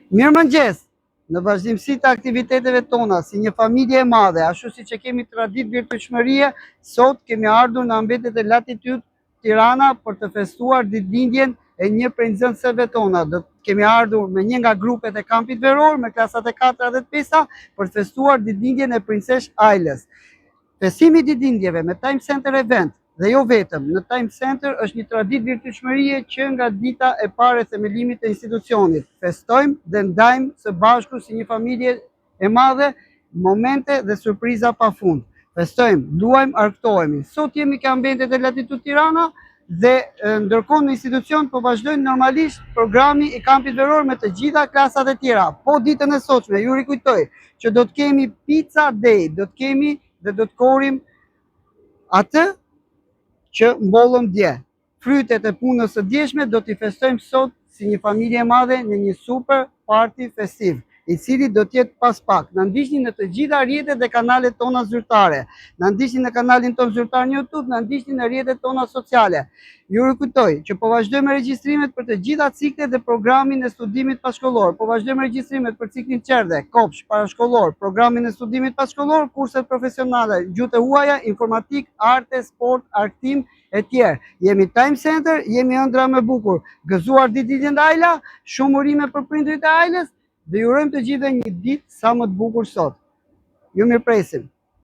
Mirëmëngjes, në vazhdimsi të aktiviteteve tona, si një familje e madhe, ashtu si që kemi tradit virtueshmërie, sot kemi ardhur në ambetet e Latitude Tirana për të festuar ditëlindjen e një prej nxënësve tona. Kemi ardhur me një nga grupet e kampit veror, me klasat e 4 dhe 5 për të festuar ditëlindjen e princesh Ailes. Festimi i ditëlindjeve me Time Center Event dhe jo vetëm, në Time Center është një tradit virtueshmërie që nga dita e parë e themelimit të institucionit. Festojmë dhe ndajmë së bashku si një familje e madhe, momente dhe surpriza pafund. Festojmë, duajmë, argëtohemi. Sot jemi ke ambientet e Latitude Tirana dhe ndërkohë në institucion po vazhdojnë normalisht programi i kampit veror me të gjitha klasat e tjera. Po ditën e sotshme ju rikujtoj që do të kemi pizza day, do të kemi dhe do të korim atë që mbollëm dje. Frytet e punës së djeshme do t'i festojmë sot si një familje e madhe në një super party festiv, i cili do t'jetë pas pak. Na ndiqni në të gjitha rrjetet dhe kanalet tona zyrtare. Na ndiqni në kanalin ton zyrtar në YouTube, na ndiqni në rrjetet tona sociale. Ju rikujtoj që po vazhdojmë regjistrimet për të gjitha ciklet dhe programin e studimit pashkollor. Po vazhdojmë regjistrimet për ciklin qerdhe, kopsh, parashkollor, programin e studimit pashkollor, kurset profesionale, gjuhë e huaja, informatik, arte, sport, argëtim e tjerë. Jemi Time Center, jemi ëndra me bukur. Gëzuar ditëlindjen e Aila, shumë urime për prindrit e Ailes dhe ju urojmë të gjithëve një ditë sa më të bukur sot. Ju mirëpresim.